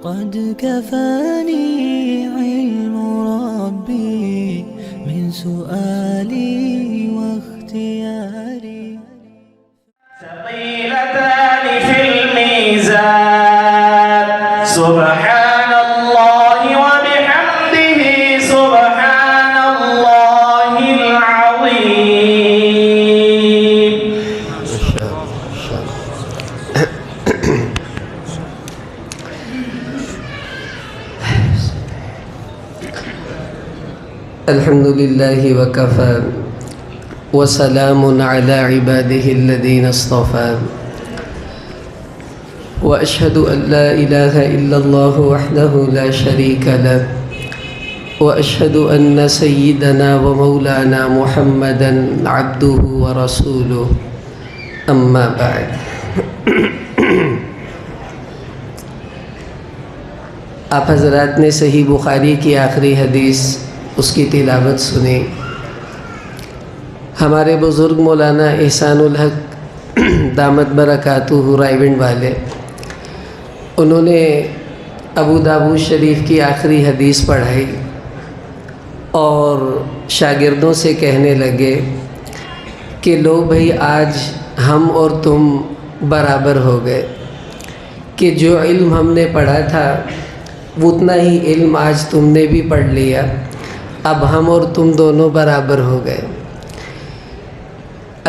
قد كفاني علم ربي من سؤالي واختياري. ثقيلتان في الميزان سبحان الله وبحمده سبحان الله العظيم. الحمد لله وكفى وسلام على عباده الذين اصطفى وأشهد أن لا إله إلا الله وحده لا شريك له وأشهد أن سيدنا ومولانا محمدا عبده ورسوله أما بعد. آپ حضرات نے صحیح بخاری کی آخری حدیث اس کی تلاوت سنی. ہمارے بزرگ مولانا احسان الحق دامت برکاتہ رائیونڈ والے، انہوں نے ابو داؤد شریف کی آخری حدیث پڑھائی اور شاگردوں سے کہنے لگے کہ لو بھائی، آج ہم اور تم برابر ہو گئے کہ جو علم ہم نے پڑھا تھا اتنا ہی علم آج تم نے بھی پڑھ لیا. اب ہم اور تم دونوں برابر ہو گئے.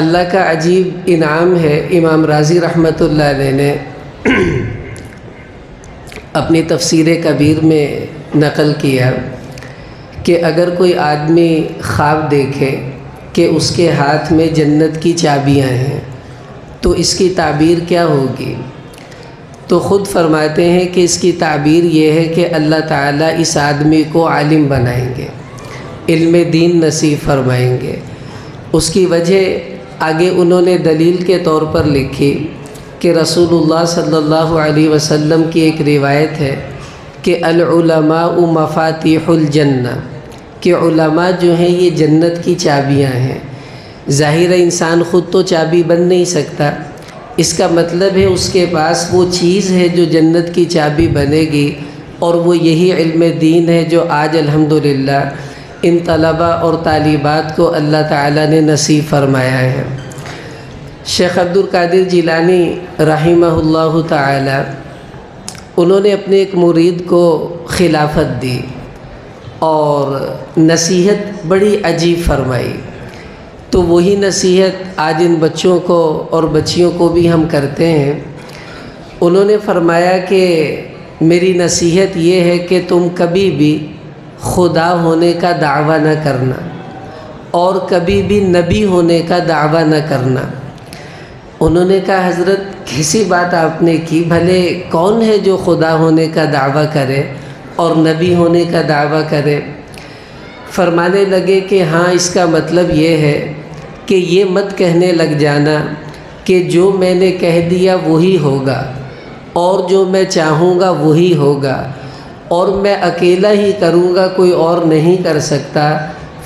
اللہ کا عجیب انعام ہے. امام رازی رحمۃ اللہ علیہ نے اپنی تفسیر کبیر میں نقل کیا کہ اگر کوئی آدمی خواب دیکھے کہ اس کے ہاتھ میں جنت کی چابیاں ہیں تو اس کی تعبیر کیا ہوگی؟ تو خود فرماتے ہیں کہ اس کی تعبیر یہ ہے کہ اللہ تعالیٰ اس آدمی کو عالم بنائیں گے، علم دین نصیب فرمائیں گے. اس کی وجہ آگے انہوں نے دلیل کے طور پر لکھی کہ رسول اللہ صلی اللہ علیہ وسلم کی ایک روایت ہے کہ العلماء مفاتیح الجنہ، کہ علماء جو ہیں یہ جنت کی چابیاں ہیں. ظاہر انسان خود تو چابی بن نہیں سکتا، اس کا مطلب ہے اس کے پاس وہ چیز ہے جو جنت کی چابی بنے گی، اور وہ یہی علم دین ہے جو آج الحمدللہ ان طلباء اور طالبات کو اللہ تعالیٰ نے نصیب فرمایا ہے. شیخ عبد القادر جیلانی رحمہ اللہ تعالی، انہوں نے اپنے ایک مرید کو خلافت دی اور نصیحت بڑی عجیب فرمائی. تو وہی نصیحت آج ان بچوں کو اور بچیوں کو بھی ہم کرتے ہیں. انہوں نے فرمایا کہ میری نصیحت یہ ہے کہ تم کبھی بھی خدا ہونے کا دعویٰ نہ کرنا اور کبھی بھی نبی ہونے کا دعویٰ نہ کرنا. انہوں نے کہا حضرت کیسی بات آپ نے کی، بھلے کون ہے جو خدا ہونے کا دعویٰ کرے اور نبی ہونے کا دعویٰ کرے؟ فرمانے لگے کہ ہاں، اس کا مطلب یہ ہے کہ یہ مت کہنے لگ جانا کہ جو میں نے کہہ دیا وہی ہوگا اور جو میں چاہوں گا وہی ہوگا اور میں اکیلا ہی کروں گا، کوئی اور نہیں کر سکتا.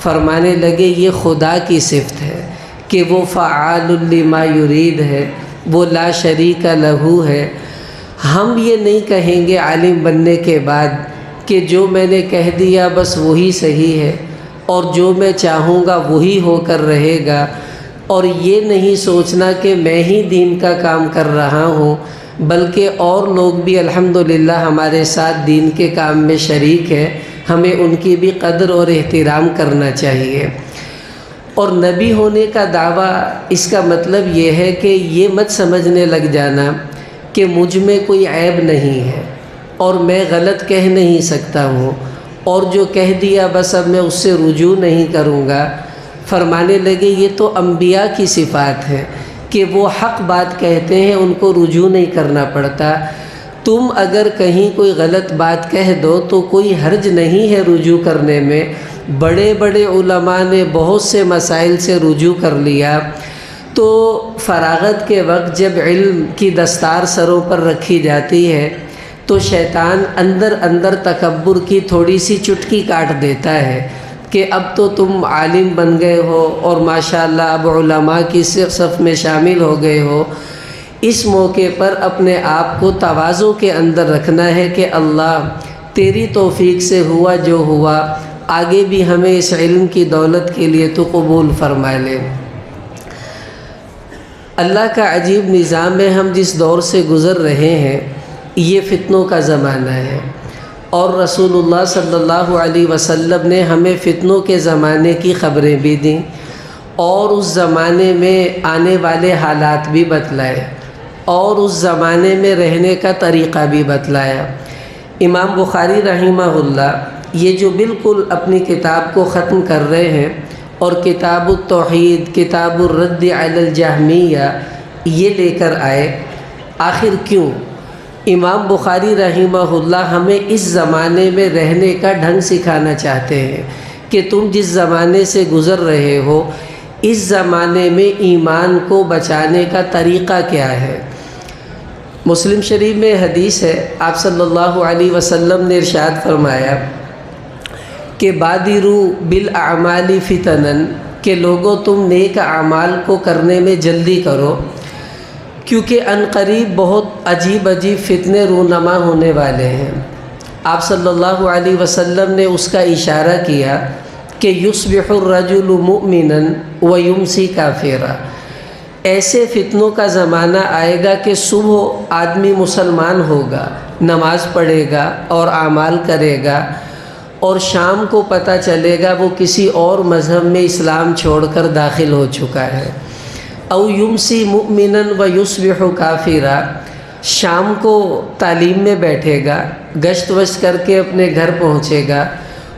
فرمانے لگے یہ خدا کی صفت ہے کہ وہ فعال لما یرید ہے، وہ لا شریک لہ ہے. ہم یہ نہیں کہیں گے عالم بننے کے بعد کہ جو میں نے کہہ دیا بس وہی صحیح ہے اور جو میں چاہوں گا وہی ہو کر رہے گا، اور یہ نہیں سوچنا کہ میں ہی دین کا کام کر رہا ہوں بلکہ اور لوگ بھی الحمدللہ ہمارے ساتھ دین کے کام میں شریک ہے. ہمیں ان کی بھی قدر اور احترام کرنا چاہیے. اور نبی ہونے کا دعویٰ، اس کا مطلب یہ ہے کہ یہ مت سمجھنے لگ جانا کہ مجھ میں کوئی عیب نہیں ہے اور میں غلط کہہ نہیں سکتا ہوں اور جو کہہ دیا بس اب میں اس سے رجوع نہیں کروں گا. فرمانے لگے یہ تو انبیاء کی صفات ہے کہ وہ حق بات کہتے ہیں، ان کو رجوع نہیں کرنا پڑتا. تم اگر کہیں کوئی غلط بات کہہ دو تو کوئی حرج نہیں ہے رجوع کرنے میں. بڑے بڑے علماء نے بہت سے مسائل سے رجوع کر لیا. تو فراغت کے وقت جب علم کی دستار سروں پر رکھی جاتی ہے تو شیطان اندر اندر تکبر کی تھوڑی سی چٹکی کاٹ دیتا ہے کہ اب تو تم عالم بن گئے ہو اور ماشاءاللہ اب علماء کی صف میں شامل ہو گئے ہو. اس موقع پر اپنے آپ کو تواضع کے اندر رکھنا ہے کہ اللہ تیری توفیق سے ہوا جو ہوا، آگے بھی ہمیں اس علم کی دولت کے لیے تو قبول فرما لے۔ اللہ کا عجیب نظام ہے، ہم جس دور سے گزر رہے ہیں یہ فتنوں کا زمانہ ہے، اور رسول اللہ صلی اللہ علیہ وسلم نے ہمیں فتنوں کے زمانے کی خبریں بھی دیں اور اس زمانے میں آنے والے حالات بھی بتلائے اور اس زمانے میں رہنے کا طریقہ بھی بتلایا۔ امام بخاری رحمہ اللہ یہ جو بالکل اپنی کتاب کو ختم کر رہے ہیں اور کتاب التوحید، کتاب الرد علی الجہمیہ یہ لے کر آئے، آخر کیوں؟ امام بخاری رحمہ اللہ ہمیں اس زمانے میں رہنے کا ڈھنگ سکھانا چاہتے ہیں کہ تم جس زمانے سے گزر رہے ہو اس زمانے میں ایمان کو بچانے کا طریقہ کیا ہے۔ مسلم شریف میں حدیث ہے، آپ صلی اللہ علیہ وسلم نے ارشاد فرمایا کہ بادروا بالاعمال فتنا، کہ لوگوں تم نیک اعمال کو کرنے میں جلدی کرو، کیونکہ عنقریب بہت عجیب عجیب فتنے رونما ہونے والے ہیں۔ آپ صلی اللہ علیہ وسلم نے اس کا اشارہ کیا کہ یصبح الرجل مؤمنا ویمسی کافرا، ایسے فتنوں کا زمانہ آئے گا کہ صبح آدمی مسلمان ہوگا، نماز پڑھے گا اور اعمال کرے گا، اور شام کو پتہ چلے گا وہ کسی اور مذہب میں اسلام چھوڑ کر داخل ہو چکا ہے۔ او یمسی مؤمنا ویصبح کافرا، شام کو تعلیم میں بیٹھے گا، گشت وشت کر کے اپنے گھر پہنچے گا،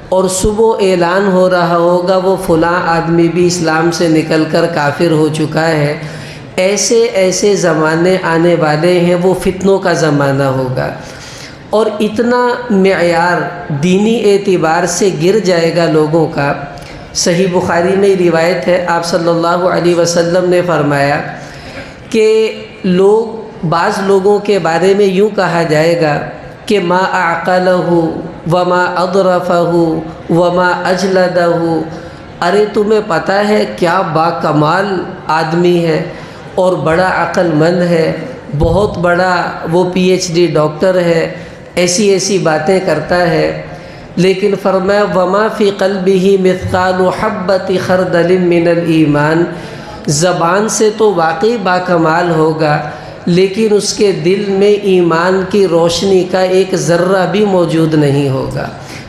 اور صبح اعلان ہو رہا ہوگا وہ فلاں آدمی بھی اسلام سے نکل کر کافر ہو چکا ہے۔ ایسے ایسے زمانے آنے والے ہیں، وہ فتنوں کا زمانہ ہوگا، اور اتنا معیار دینی اعتبار سے گر جائے گا لوگوں کا۔ صحیح بخاری میں روایت ہے، آپ صلی اللہ علیہ وسلم نے فرمایا کہ بعض لوگوں کے بارے میں یوں کہا جائے گا کہ ما اعقلہ وما اضرفہ وما اجلدہ، ارے تمہیں پتہ ہے کیا با کمال آدمی ہے اور بڑا عقل مند ہے، بہت بڑا وہ پی ایچ ڈی ڈاکٹر ہے، ایسی ایسی باتیں کرتا ہے، لیکن فرمایا وما فی قلبہ مثقال حبۃ خردل من الایمان، زبان سے تو واقعی با کمال ہوگا لیکن اس کے دل میں ایمان کی روشنی کا ایک ذرہ بھی موجود نہیں ہوگا۔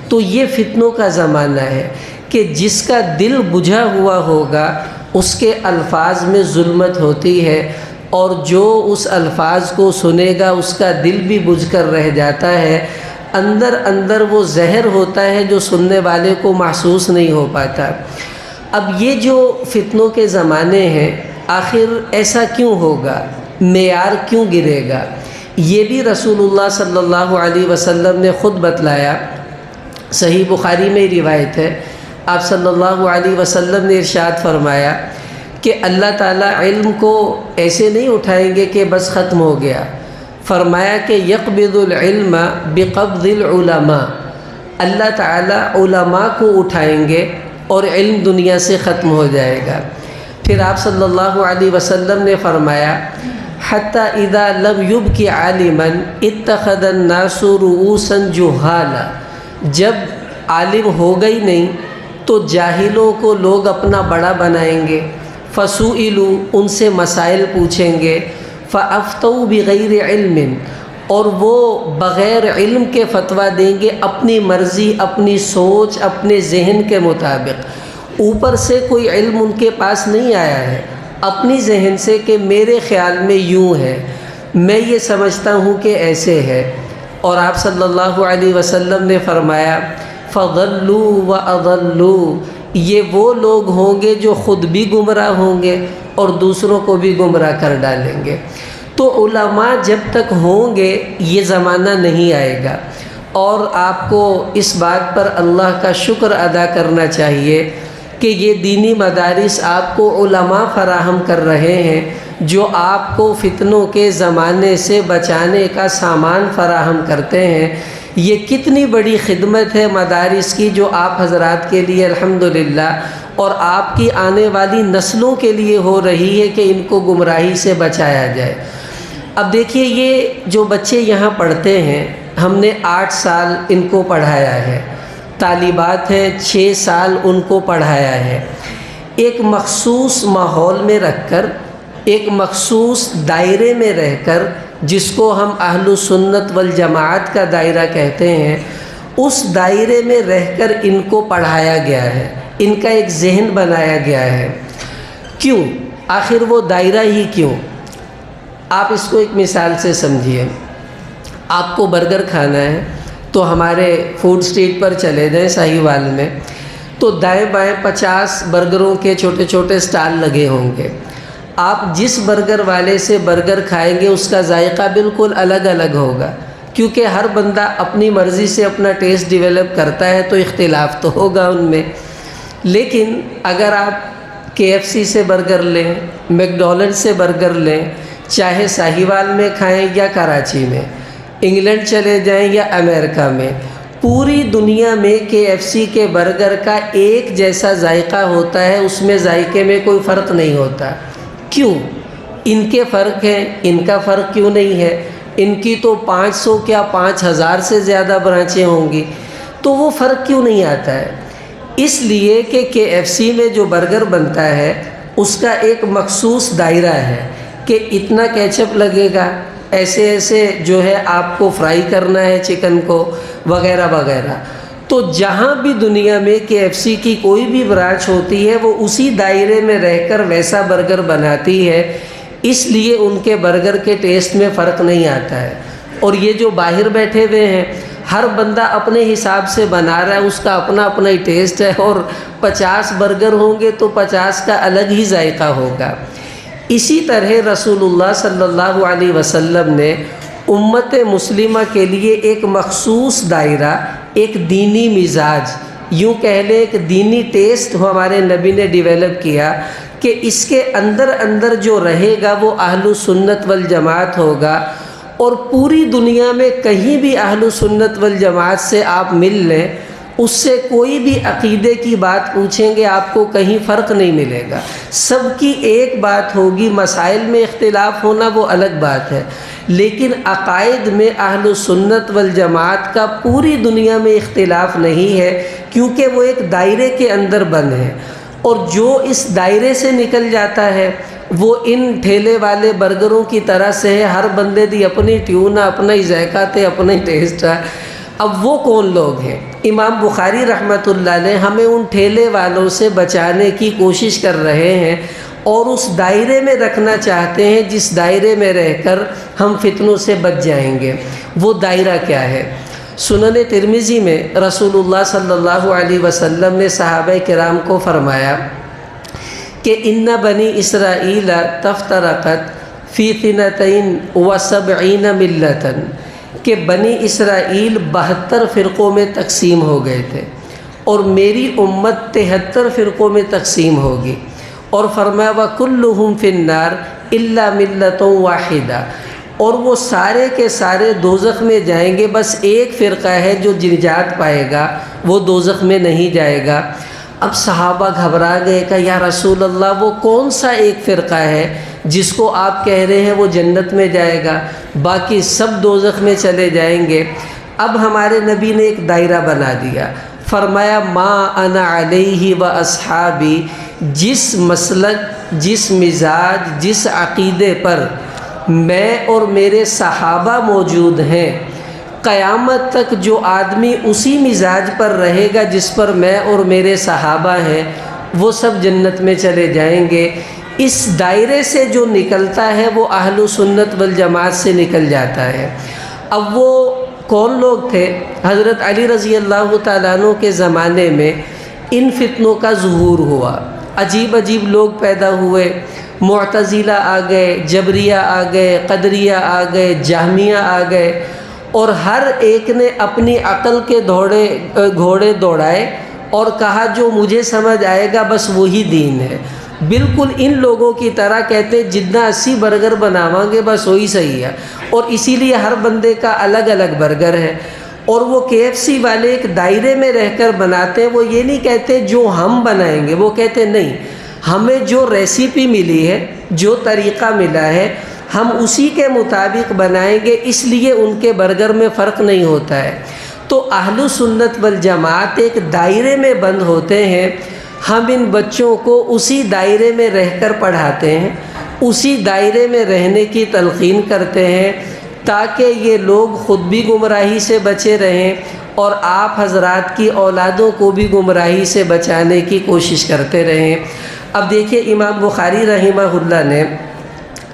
تو یہ فتنوں کا زمانہ ہے کہ جس کا دل بجھا ہوا ہوگا اس کے الفاظ میں ظلمت ہوتی ہے، اور جو اس الفاظ کو سنے گا اس کا دل بھی بجھ کر رہ جاتا ہے، اندر اندر وہ زہر ہوتا ہے جو سننے والے کو محسوس نہیں ہو پاتا۔ اب یہ جو فتنوں کے زمانے ہیں، آخر ایسا کیوں ہوگا، معیار کیوں گرے گا؟ یہ بھی رسول اللہ صلی اللہ علیہ وسلم نے خود بتلایا۔ صحیح بخاری میں روایت ہے، آپ صلی اللہ علیہ وسلم نے ارشاد فرمایا کہ اللہ تعالیٰ علم کو ایسے نہیں اٹھائیں گے کہ بس ختم ہو گیا، فرمایا کہ یقبض العلم بقبض العلماء، اللہ تعالیٰ علماء کو اٹھائیں گے اور علم دنیا سے ختم ہو جائے گا۔ پھر آپ صلی اللہ علیہ وسلم نے فرمایا حتی اذا لم یبک عالما اتخذ الناس رؤوسا جہالا، جب عالم ہوگا ہی نہیں تو جاہلوں کو لوگ اپنا بڑا بنائیں گے، فسئلوا، ان سے مسائل پوچھیں گے، فافتوا بغیر علم، اور وہ بغیر علم کے فتویٰ دیں گے، اپنی مرضی، اپنی سوچ، اپنے ذہن کے مطابق، اوپر سے کوئی علم ان کے پاس نہیں آیا ہے، اپنی ذہن سے کہ میرے خیال میں یوں ہے، میں یہ سمجھتا ہوں کہ ایسے ہے۔ اور آپ صلی اللہ علیہ وسلم نے فرمایا فضلوا واضلوا، یہ وہ لوگ ہوں گے جو خود بھی گمراہ ہوں گے اور دوسروں کو بھی گمراہ کر ڈالیں گے۔ تو علماء جب تک ہوں گے یہ زمانہ نہیں آئے گا، اور آپ کو اس بات پر اللہ کا شکر ادا کرنا چاہیے کہ یہ دینی مدارس آپ کو علماء فراہم کر رہے ہیں جو آپ کو فتنوں کے زمانے سے بچانے کا سامان فراہم کرتے ہیں۔ یہ کتنی بڑی خدمت ہے مدارس کی جو آپ حضرات کے لیے الحمدللہ اور آپ کی آنے والی نسلوں کے لیے ہو رہی ہے کہ ان کو گمراہی سے بچایا جائے۔ اب دیکھیے یہ جو بچے یہاں پڑھتے ہیں، ہم نے 8 سال ان کو پڑھایا ہے، طالبات ہیں 6 سال ان کو پڑھایا ہے، ایک مخصوص ماحول میں رکھ کر، ایک مخصوص دائرے میں رہ کر، جس کو ہم اہل سنت والجماعت کا دائرہ کہتے ہیں، اس دائرے میں رہ کر ان کو پڑھایا گیا ہے، ان کا ایک ذہن بنایا گیا ہے۔ کیوں؟ آخر وہ دائرہ ہی کیوں؟ آپ اس کو ایک مثال سے سمجھیے۔ آپ کو برگر کھانا ہے تو ہمارے فوڈ اسٹریٹ پر چلے جائیں ساہیوال میں، تو دائیں بائیں 50 برگروں کے چھوٹے چھوٹے سٹال لگے ہوں گے۔ آپ جس برگر والے سے برگر کھائیں گے اس کا ذائقہ بالکل الگ الگ ہوگا، کیونکہ ہر بندہ اپنی مرضی سے اپنا ٹیسٹ ڈیولپ کرتا ہے، تو اختلاف تو ہوگا ان میں۔ لیکن اگر آپ KFC سے برگر لیں، میک ڈونلڈ سے برگر لیں، چاہے ساہیوال میں کھائیں یا کراچی میں، انگلینڈ چلے جائیں یا امریکہ میں، پوری دنیا میں KFC کے برگر کا ایک جیسا ذائقہ ہوتا ہے، اس میں ذائقے میں کوئی فرق نہیں ہوتا۔ کیوں؟ ان کے فرق ہیں، ان کا فرق کیوں نہیں ہے؟ ان کی تو 500 کیا 5000 سے زیادہ برانچیں ہوں گی، تو وہ فرق کیوں نہیں آتا ہے؟ اس لیے کہ KFC میں جو برگر بنتا ہے اس کا ایک مخصوص دائرہ ہے کہ اتنا کیچپ لگے گا، ایسے ایسے جو ہے آپ کو فرائی کرنا ہے چکن کو، وغیرہ وغیرہ۔ تو جہاں بھی دنیا میں KFC کی کوئی بھی برانچ ہوتی ہے، وہ اسی دائرے میں رہ کر ویسا برگر بناتی ہے، اس لیے ان کے برگر کے ٹیسٹ میں فرق نہیں آتا ہے۔ اور یہ جو باہر بیٹھے ہوئے ہیں، ہر بندہ اپنے حساب سے بنا رہا ہے، اس کا اپنا اپنا ہی ٹیسٹ ہے، اور 50 برگر ہوں گے تو 50 کا الگ ہی ذائقہ ہوگا۔ اسی طرح رسول اللہ صلی اللہ علیہ وسلم نے امت مسلمہ کے لیے ایک مخصوص دائرہ، ایک دینی مزاج، یوں کہہ لیں ایک دینی ٹیسٹ ہمارے نبی نے ڈیولپ کیا کہ اس کے اندر اندر جو رہے گا وہ اہل سنت والجماعت ہوگا۔ اور پوری دنیا میں کہیں بھی اہل سنت والجماعت سے آپ مل لیں، اس سے کوئی بھی عقیدے کی بات پوچھیں گے آپ کو کہیں فرق نہیں ملے گا، سب کی ایک بات ہوگی۔ مسائل میں اختلاف ہونا وہ الگ بات ہے، لیکن عقائد میں اہل سنت والجماعت کا پوری دنیا میں اختلاف نہیں ہے، کیونکہ وہ ایک دائرے کے اندر بند ہے۔ اور جو اس دائرے سے نکل جاتا ہے وہ ان ٹھیلے والے برگروں کی طرح سے ہے، ہر بندے دی اپنی ٹیون ہے، اپنا ہی ذائقہ تے، اپنا ہی ٹیسٹ ہے۔ اب وہ کون لوگ ہیں؟ امام بخاری رحمۃ اللہ علیہ ہمیں ان ٹھیلے والوں سے بچانے کی کوشش کر رہے ہیں، اور اس دائرے میں رکھنا چاہتے ہیں جس دائرے میں رہ کر ہم فتنوں سے بچ جائیں گے۔ وہ دائرہ کیا ہے؟ سنن ترمذی میں رسول اللہ صلی اللہ علیہ وسلم نے صحابہ کرام کو فرمایا کہ ان بنی اسرائیل تفترقت فی 72 ملتا، کہ بنی اسرائیل 72 فرقوں میں تقسیم ہو گئے تھے، اور میری امت 73 فرقوں میں تقسیم ہوگی۔ اور فرمایا وَكُلُّهُمْ فِي النَّارِ إِلَّا مِلَّةٌ وَاحِدَةٌ، اور وہ سارے کے سارے دوزخ میں جائیں گے، بس ایک فرقہ ہے جو نجات پائے گا، وہ دوزخ میں نہیں جائے گا۔ اب صحابہ گھبرا گئے کہ یا رسول اللہ وہ کون سا ایک فرقہ ہے جس کو آپ کہہ رہے ہیں وہ جنت میں جائے گا، باقی سب دوزخ میں چلے جائیں گے؟ اب ہمارے نبی نے ایک دائرہ بنا دیا، فرمایا ما انا علیہ و اصحابی، جس مسلک، جس مزاج، جس عقیدے پر میں اور میرے صحابہ موجود ہیں، قیامت تک جو آدمی اسی مزاج پر رہے گا جس پر میں اور میرے صحابہ ہیں، وہ سب جنت میں چلے جائیں گے۔ اس دائرے سے جو نکلتا ہے وہ اہل سنت والجماعت سے نکل جاتا ہے۔ اب وہ کون لوگ تھے؟ حضرت علی رضی اللہ تعالیٰ عنہ کے زمانے میں ان فتنوں کا ظہور ہوا، عجیب عجیب لوگ پیدا ہوئے، معتزلہ آ گئے، جبریہ آ گئے، قدریہ آ گئے، جہمیہ آ گئے، اور ہر ایک نے اپنی عقل کے گھوڑے دوڑائے اور کہا جو مجھے سمجھ آئے گا بس وہی دین ہے۔ بالکل ان لوگوں کی طرح کہتے جتنا 80 برگر بناواں گے بس وہی صحیح ہے، اور اسی لیے ہر بندے کا الگ الگ برگر ہے۔ اور وہ KFC والے ایک دائرے میں رہ کر بناتے ہیں، وہ یہ نہیں کہتے جو ہم بنائیں گے، وہ کہتے نہیں، ہمیں جو ریسیپی ملی ہے، جو طریقہ ملا ہے، ہم اسی کے مطابق بنائیں گے، اس لیے ان کے برگر میں فرق نہیں ہوتا ہے۔ تو اہل سنت والجماعت ایک دائرے میں بند ہوتے ہیں، ہم ان بچوں کو اسی دائرے میں رہ کر پڑھاتے ہیں، اسی دائرے میں رہنے کی تلقین کرتے ہیں تاکہ یہ لوگ خود بھی گمراہی سے بچے رہیں اور آپ حضرات کی اولادوں کو بھی گمراہی سے بچانے کی کوشش کرتے رہیں۔ اب دیکھیے امام بخاری رحمہ اللہ نے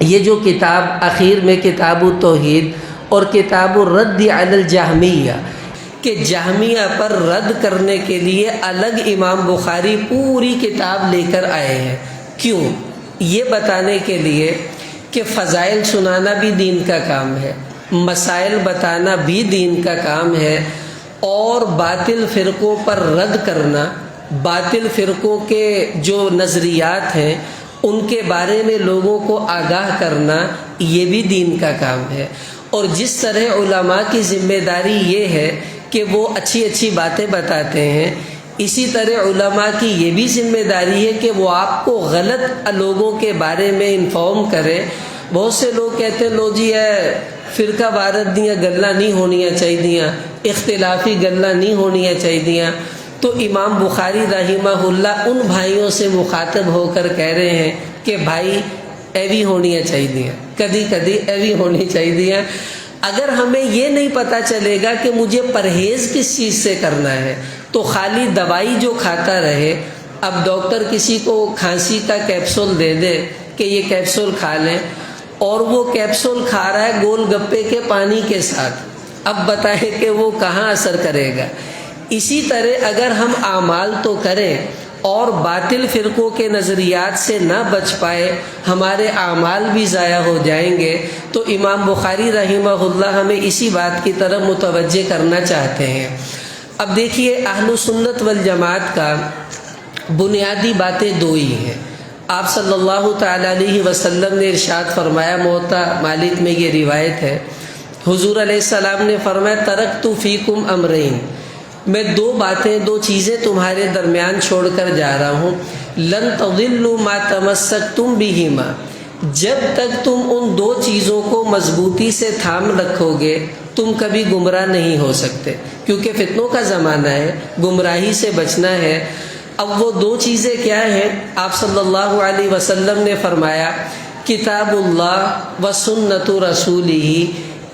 یہ جو کتاب اخیر میں کتاب التوحید اور کتاب الرد علی الجہمیہ کہ جہمیہ پر رد کرنے کے لیے الگ امام بخاری پوری کتاب لے کر آئے ہیں۔ کیوں؟ یہ بتانے کے لیے کہ فضائل سنانا بھی دین کا کام ہے، مسائل بتانا بھی دین کا کام ہے، اور باطل فرقوں پر رد کرنا، باطل فرقوں کے جو نظریات ہیں ان کے بارے میں لوگوں کو آگاہ کرنا، یہ بھی دین کا کام ہے۔ اور جس طرح علماء کی ذمہ داری یہ ہے کہ وہ اچھی اچھی باتیں بتاتے ہیں، اسی طرح علماء کی یہ بھی ذمہ داری ہے کہ وہ آپ کو غلط لوگوں کے بارے میں انفارم کرے۔ بہت سے لوگ کہتے ہیں لو جی ہے فرقہ وارت دیاں گلاں نہیں ہونیاں چاہیے، اختلافی گلاں نہیں ہونیاں چاہیے، تو امام بخاری رحمہ اللہ ان بھائیوں سے مخاطب ہو کر کہہ رہے ہیں کہ بھائی ایوی ہونیاں چاہیے، کدی کدی ایوی ہونی چاہیے۔ اگر ہمیں یہ نہیں پتہ چلے گا کہ مجھے پرہیز کس چیز سے کرنا ہے تو خالی دوائی جو کھاتا رہے، اب ڈاکٹر کسی کو کھانسی کا کیپسول دے دے کہ یہ کیپسول کھا لیں، اور وہ کیپسول کھا رہا ہے گول گپے کے پانی کے ساتھ، اب بتائیں کہ وہ کہاں اثر کرے گا۔ اسی طرح اگر ہم اعمال تو کریں اور باطل فرقوں کے نظریات سے نہ بچ پائے، ہمارے اعمال بھی ضائع ہو جائیں گے۔ تو امام بخاری رحمہ اللہ ہمیں اسی بات کی طرف متوجہ کرنا چاہتے ہیں۔ اب دیکھیے اہل سنت والجماعت کا بنیادی باتیں دو ہی ہیں۔ آپ صلی اللہ تعالیٰ علیہ وسلم نے ارشاد فرمایا، موطا مالک میں یہ روایت ہے، حضور علیہ السلام نے فرمایا ترکت فیکم امرین، میں دو چیزیں تمہارے درمیان چھوڑ کر جا رہا ہوں، لن تضلوا ما تمسکتم بہما، جب تک تم ان دو چیزوں کو مضبوطی سے تھام رکھو گے تم کبھی گمراہ نہیں ہو سکتے، کیونکہ فتنوں کا زمانہ ہے، گمراہی سے بچنا ہے۔ اب وہ دو چیزیں کیا ہیں؟ آپ صلی اللہ علیہ وسلم نے فرمایا کتاب اللہ و سنت رسولہ،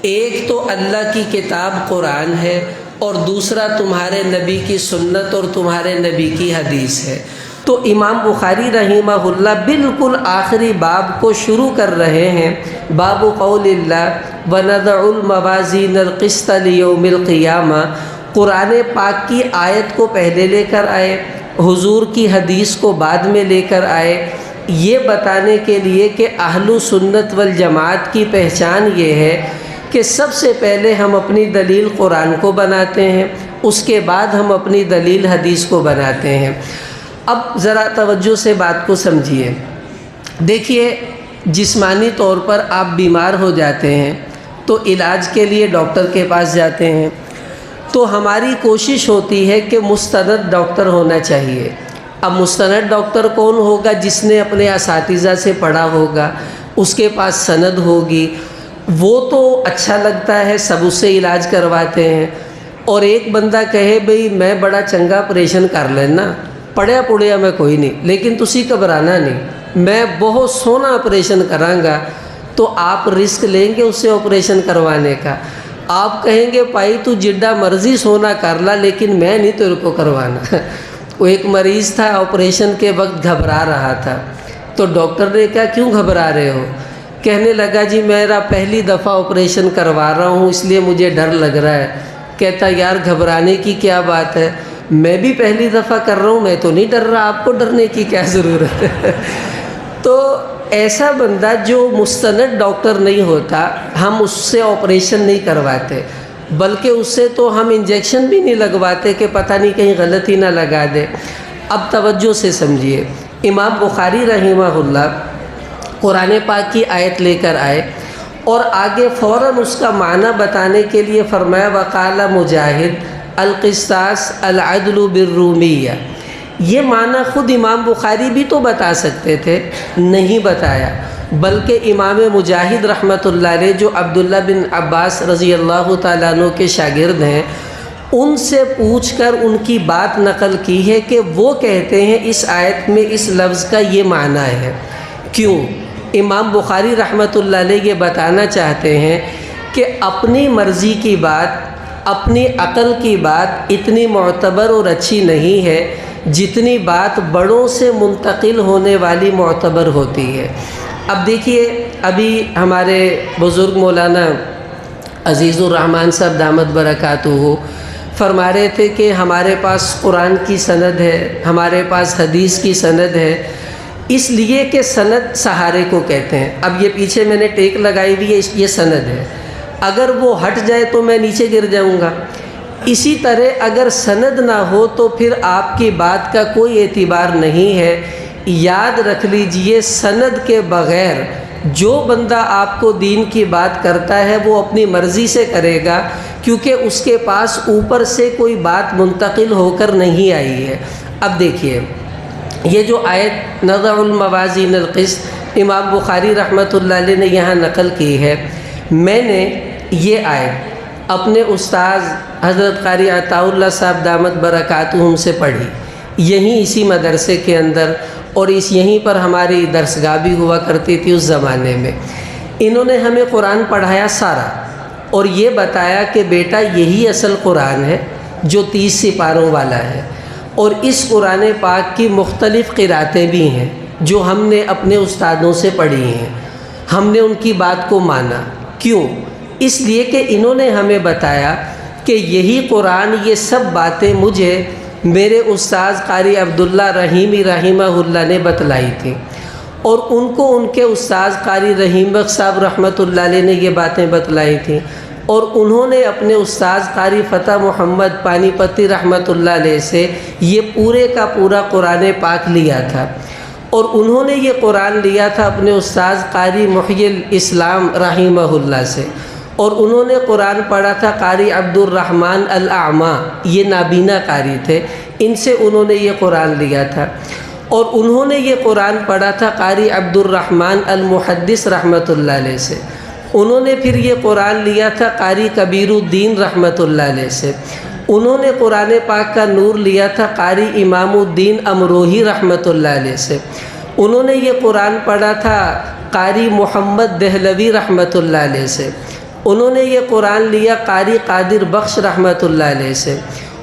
ایک تو اللہ کی کتاب قرآن ہے اور دوسرا تمہارے نبی کی سنت اور تمہارے نبی کی حدیث ہے۔ تو امام بخاری رحمہ اللہ بالکل آخری باب کو شروع کر رہے ہیں، باب قول اللہ وَنَضَعُ الْمَوَازِينَ الْقِسْطَ لِيَوْمِ الْقِيَامَةِ، قرآن پاک کی آیت کو پہلے لے کر آئے، حضور کی حدیث کو بعد میں لے کر آئے، یہ بتانے کے لیے کہ اہل سنت والجماعت کی پہچان یہ ہے کہ سب سے پہلے ہم اپنی دلیل قرآن کو بناتے ہیں، اس کے بعد ہم اپنی دلیل حدیث کو بناتے ہیں۔ اب ذرا توجہ سے بات کو سمجھیے۔ دیکھیے جسمانی طور پر آپ بیمار ہو جاتے ہیں تو علاج کے لیے ڈاکٹر کے پاس جاتے ہیں، تو ہماری کوشش ہوتی ہے کہ مستند ڈاکٹر ہونا چاہیے۔ اب مستند ڈاکٹر کون ہوگا؟ جس نے اپنے اساتذہ سے پڑھا ہوگا، اس کے پاس سند ہوگی، وہ تو اچھا لگتا ہے، سب اس سے علاج کرواتے ہیں۔ اور ایک بندہ کہے بھئی میں بڑا چنگا آپریشن کر لینا، پڑھیا پڑھیا میں کوئی نہیں، لیکن تسی گھبرانا نہیں، میں بہت سونا آپریشن کراں گا، تو آپ رسک لیں گے اس سے آپریشن کروانے کا؟ آپ کہیں گے بھائی تو جڈا مرضی سونا کر لا لیکن میں نہیں تیرے کو کروانا۔ وہ ایک مریض تھا آپریشن کے وقت گھبرا رہا تھا، تو ڈاکٹر نے کہا کیوں گھبرا رہے ہو؟ کہنے لگا جی میرا پہلی دفعہ آپریشن کروا رہا ہوں اس لیے مجھے ڈر لگ رہا ہے۔ کہتا یار گھبرانے کی کیا بات ہے، میں بھی پہلی دفعہ کر رہا ہوں، میں تو نہیں ڈر رہا، آپ کو ڈرنے کی کیا ضرورت ہے؟ تو ایسا بندہ جو مستند ڈاکٹر نہیں ہوتا، ہم اس سے آپریشن نہیں کرواتے، بلکہ اس سے تو ہم انجیکشن بھی نہیں لگواتے کہ پتہ نہیں کہیں غلطی نہ لگا دے۔ اب توجہ سے سمجھیے، امام بخاری رحمہ اللہ قرآن پاک کی آیت لے کر آئے اور آگے فوراً اس کا معنی بتانے کے لیے فرمایا وقال مجاہد القسطاس العدل بالرومیہ۔ یہ معنی خود امام بخاری بھی تو بتا سکتے تھے، نہیں بتایا۔ بلکہ امام مجاہد رحمۃ اللہ علیہ جو عبداللہ بن عباس رضی اللہ تعالیٰ عنہ کے شاگرد ہیں، ان سے پوچھ کر ان کی بات نقل کی ہے کہ وہ کہتے ہیں اس آیت میں اس لفظ کا یہ معنی ہے۔ کیوں؟ امام بخاری رحمۃ اللہ علیہ یہ بتانا چاہتے ہیں کہ اپنی مرضی کی بات، اپنی عقل کی بات اتنی معتبر اور اچھی نہیں ہے جتنی بات بڑوں سے منتقل ہونے والی معتبر ہوتی ہے۔ اب دیکھیے، ابھی ہمارے بزرگ مولانا عزیز الرحمن صاحب دامت برکاتہ فرما رہے تھے کہ ہمارے پاس قرآن کی سند ہے، ہمارے پاس حدیث کی سند ہے، اس لیے کہ سند سہارے کو کہتے ہیں۔ اب یہ پیچھے میں نے ٹیک لگائی ہوئی ہے، یہ سند ہے، اگر وہ ہٹ جائے تو میں نیچے گر جاؤں گا۔ اسی طرح اگر سند نہ ہو تو پھر آپ کی بات کا کوئی اعتبار نہیں ہے۔ یاد رکھ لیجئے، سند کے بغیر جو بندہ آپ کو دین کی بات کرتا ہے وہ اپنی مرضی سے کرے گا، کیونکہ اس کے پاس اوپر سے کوئی بات منتقل ہو کر نہیں آئی ہے۔ اب دیکھیے، یہ جو آیت نضع الموازین القسط امام بخاری رحمۃ اللہ علیہ نے یہاں نقل کی ہے، میں نے یہ آیت اپنے استاذ حضرت قاری عطاء اللہ صاحب دامت برکاتہم سے پڑھی، یہیں اسی مدرسے کے اندر، اور یہیں پر ہماری درسگاہ بھی ہوا کرتی تھی اس زمانے میں۔ انہوں نے ہمیں قرآن پڑھایا سارا، اور یہ بتایا کہ بیٹا یہی اصل قرآن ہے جو 30 سپاروں والا ہے، اور اس قرآن پاک کی مختلف قراتیں بھی ہیں جو ہم نے اپنے استادوں سے پڑھی ہیں، ہم نے ان کی بات کو مانا۔ کیوں؟ اس لیے کہ انہوں نے ہمیں بتایا کہ یہی قرآن، یہ سب باتیں مجھے میرے استاذ قاری عبداللہ رحیمی رحمہ اللہ نے بتلائی تھیں، اور ان کو ان کے استاذ قاری رحیم بخش صاحب رحمۃ اللہ علیہ نے یہ باتیں بتلائی تھیں، اور انہوں نے اپنے استاذ قاری فتح محمد پانی پتی رحمۃ اللہ علیہ سے یہ پورے کا پورا قرآن پاک لیا تھا، اور انہوں نے یہ قرآن لیا تھا اپنے استاذ قاری محی الاسلام رحمہ اللہ سے، اور انہوں نے قرآن پڑھا تھا قاری عبد الرحمن الاعمى، یہ نابینا قاری تھے، ان سے انہوں نے یہ قرآن لیا تھا، اور انہوں نے یہ قرآن پڑھا تھا قاری عبد الرحمن المحدث رحمۃ اللہ علیہ سے، انہوں نے پھر یہ قرآن لیا تھا قاری کبیر الدین رحمۃ اللہ علیہ سے، انہوں نے قرآن پاک کا نور لیا تھا قاری امام الدین امروہی رحمۃ اللہ علیہ سے، انہوں نے یہ قرآن پڑھا تھا قاری محمد دہلوی رحمۃ اللہ علیہ سے، انہوں نے یہ قرآن لیا قاری قادر بخش رحمۃ اللہ علیہ سے،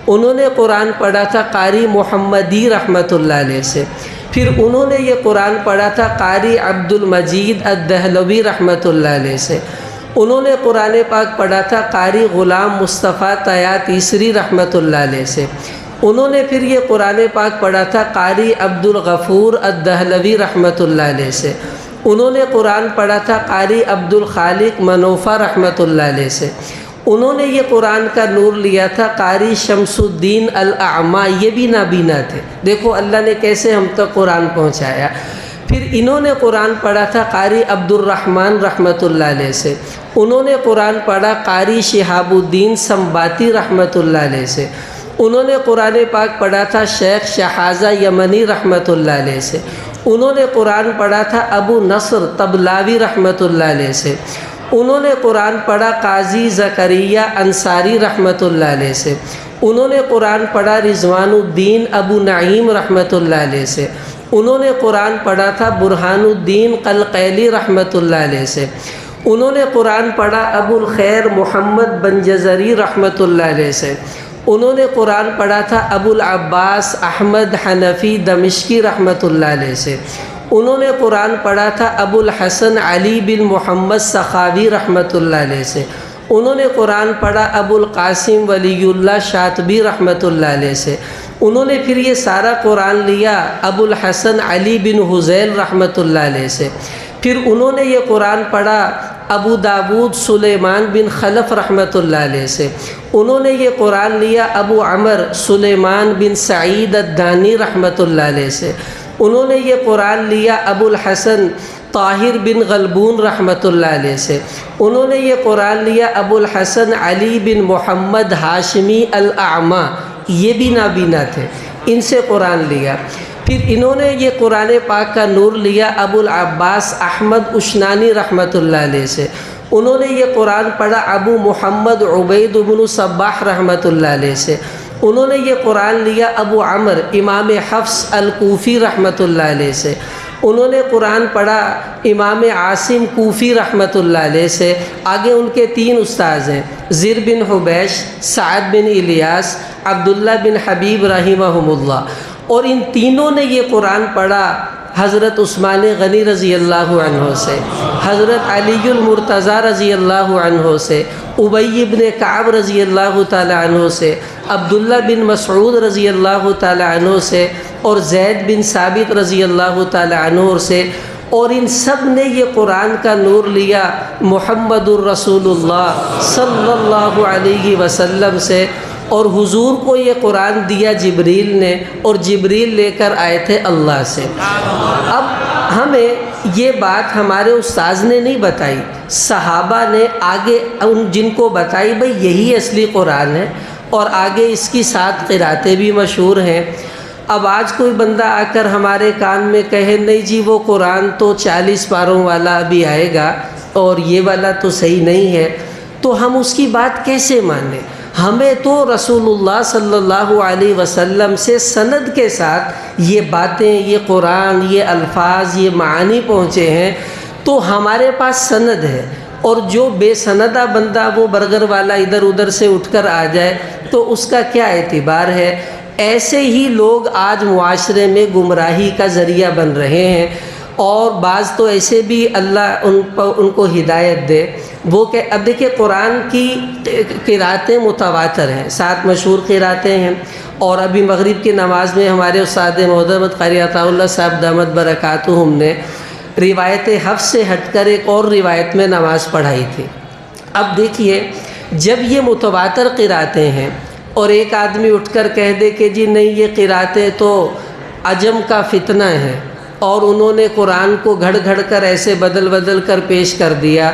انہوں نے قرآن پڑھا تھا قاری محمدی رحمۃ اللہ علیہ سے، پھر انہوں نے یہ قرآن پڑھا تھا قاری عبد المجید الدہلوی رحمۃ اللہ علیہ سے، انہوں نے قرآن پاک پڑھا تھا قاری غلام مصطفیٰ طیٰ تیسری رحمۃ اللہ علیہ سے، انہوں نے پھر یہ قرآن پاک پڑھا تھا قاری عبد الغفور الدہلوی رحمۃ اللہ علیہ سے، انہوں نے قرآن پڑھا تھا قاری عبد الخالق منوفہ رحمۃ اللہ علیہ سے، انہوں نے یہ قرآن کا نور لیا تھا قاری شمس الدین الاعمى، یہ بھی نابینا تھے۔ دیکھو اللہ نے کیسے ہم تک قرآن پہنچایا۔ پھر انہوں نے قرآن پڑھا تھا قاری عبد الرحمن رحمۃ اللہ علیہ سے، انہوں نے قرآن پڑھا قاری شہاب الدین سنباتی رحمۃ اللہ علیہ سے، انہوں نے قرآن پاک پڑھا تھا شیخ شہازہ یمنی رحمۃ اللہ علیہ سے، انہوں نے قرآن پڑھا تھا ابو نصر طبلاوی رحمۃ اللہ علیہ سے، انہوں نے قرآن پڑھا قاضی زکریہ انصاری رحمۃ اللہ علیہ سے، انہوں نے قرآن پڑھا رضوان الدین ابو نعیم رحمۃ اللہ علیہ سے، انہوں نے قرآن پڑھا تھا برہان الدین قلقیلی رحمۃ اللہ علیہ سے، انہوں نے قرآن پڑھا ابو الخیر محمد بنجزری رحمۃ اللہ علیہ سے، انہوں نے قرآن پڑھا تھا ابو العباس احمد حنفی دمشقی رحمۃ اللہ علیہ سے، انہوں نے قرآن پڑھا تھا ابو الحسن علی بن محمد سخاوی رحمۃ اللہ علیہ سے، انہوں نے قرآن پڑھا ابو القاسم ولی اللہ شاطبی رحمۃ اللہ علیہ سے، انہوں نے پھر یہ سارا قرآن لیا ابو الحسن علی بن حذیل رحمۃ اللہ علیہ سے، پھر انہوں نے یہ قرآن پڑھا ابو داود سلیمان بن خلف رحمۃ اللہ علیہ سے، انہوں نے یہ قرآن لیا ابو عمر سلیمان بن سعید الدانی رحمۃ اللہ علیہ سے، انہوں نے یہ قرآن لیا ابو الحسن طاہر بن غلبون رحمۃ اللہ علیہ سے، انہوں نے یہ قرآن لیا ابو الحسن علی بن محمد ہاشمی الاعمى، یہ بھی نابینا تھے، ان سے قرآن لیا۔ پھر پھر انہوں نے یہ قرآن پاک کا نور لیا ابو العباس احمد اشنانی رحمۃ اللہ علیہ سے، انہوں نے یہ قرآن پڑھا ابو محمد عبید بن صباح رحمۃ اللہ علیہ سے، انہوں نے یہ قرآن لیا ابو عمر امام حفص الکوفی رحمۃ اللہ علیہ سے، انہوں نے قرآن پڑھا امام عاصم کوفی رحمۃ اللہ علیہ سے۔ آگے ان کے 3 استاذ ہیں، زر بن حبیش، سعد بن الیاس، عبداللہ بن حبیب رحمہم اللہ، اور ان تینوں نے یہ قرآن پڑھا حضرت عثمان غنی رضی اللہ عنہ سے، حضرت علی المرتضیٰ رضی اللہ عنہ سے، ابی بن کعب رضی اللہ تعالی عنہ سے، عبداللہ بن مسعود رضی اللہ تعالی عنہ سے، اور زید بن ثابت رضی اللہ تعالی عنہ سے، اور ان سب نے یہ قرآن کا نور لیا محمد الرسول اللہ صلی اللہ علیہ وسلم سے، اور حضور کو یہ قرآن دیا جبریل نے، اور جبریل لے کر آئے تھے اللہ سے۔ اب ہمیں یہ بات ہمارے استاذ نے نہیں بتائی، صحابہ نے آگے جن کو بتائی بھئی یہی اصلی قرآن ہے، اور آگے اس کی 7 قراتیں بھی مشہور ہیں۔ اب آج کوئی بندہ آ کر ہمارے کان میں کہے نہیں جی وہ قرآن تو 40 پاروں والا ابھی آئے گا اور یہ والا تو صحیح نہیں ہے، تو ہم اس کی بات کیسے مانیں؟ ہمیں تو رسول اللہ صلی اللہ علیہ وسلم سے سند کے ساتھ یہ باتیں، یہ قرآن، یہ الفاظ، یہ معانی پہنچے ہیں، تو ہمارے پاس سند ہے۔ اور جو بے سندہ بندہ وہ برگر والا ادھر ادھر سے اٹھ کر آ جائے تو اس کا کیا اعتبار ہے؟ ایسے ہی لوگ آج معاشرے میں گمراہی کا ذریعہ بن رہے ہیں، اور بعض تو ایسے بھی اللہ ان کو ہدایت دے، وہ کہ اب دیکھیں قرآن کی قراتیں متواتر ہیں، 7 مشہور قراتیں ہیں، اور ابھی مغرب کی نماز میں ہمارے استاد محترم قاری عطا اللہ صاحب دامت برکاتہم نے روایت حفص سے ہٹ کر ایک اور روایت میں نماز پڑھائی تھی۔ اب دیکھیے جب یہ متواتر قراتیں ہیں اور ایک آدمی اٹھ کر کہہ دے کہ جی نہیں یہ قراتیں تو عجم کا فتنہ ہے، اور انہوں نے قرآن کو گھڑ گھڑ کر ایسے بدل بدل کر پیش کر دیا،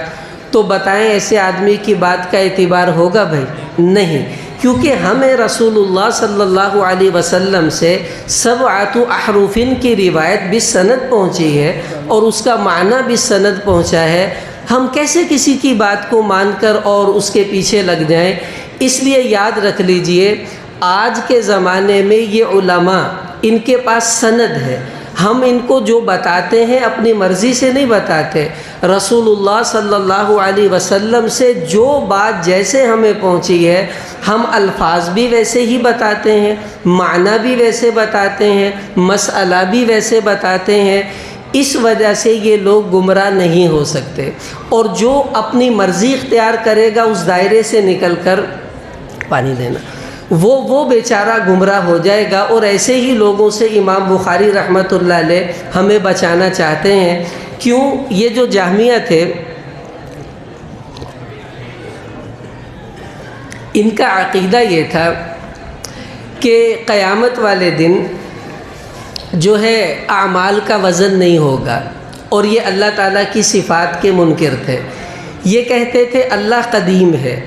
تو بتائیں ایسے آدمی کی بات کا اعتبار ہوگا بھائی؟ نہیں، کیونکہ ہمیں رسول اللہ صلی اللہ علیہ وسلم سے 7 احرف کی روایت بالسند پہنچی ہے، اور اس کا معنی بالسند پہنچا ہے۔ ہم کیسے کسی کی بات کو مان کر اور اس کے پیچھے لگ جائیں؟ اس لیے یاد رکھ لیجئے آج کے زمانے میں یہ علماء ان کے پاس سند ہے، ہم ان کو جو بتاتے ہیں اپنی مرضی سے نہیں بتاتے، رسول اللہ صلی اللہ علیہ وسلم سے جو بات جیسے ہمیں پہنچی ہے ہم الفاظ بھی ویسے ہی بتاتے ہیں، معنی بھی ویسے بتاتے ہیں، مسئلہ بھی ویسے بتاتے ہیں۔ اس وجہ سے یہ لوگ گمراہ نہیں ہو سکتے، اور جو اپنی مرضی اختیار کرے گا اس دائرے سے نکل کر پانی دینا وہ بیچارہ گمراہ ہو جائے گا۔ اور ایسے ہی لوگوں سے امام بخاری رحمۃ اللہ علیہ ہمیں بچانا چاہتے ہیں۔ کیوں؟ یہ جو جہمیہ تھے ان کا عقیدہ یہ تھا کہ قیامت والے دن جو ہے اعمال کا وزن نہیں ہوگا، اور یہ اللہ تعالیٰ کی صفات کے منکر تھے۔ یہ کہتے تھے اللہ قدیم ہے،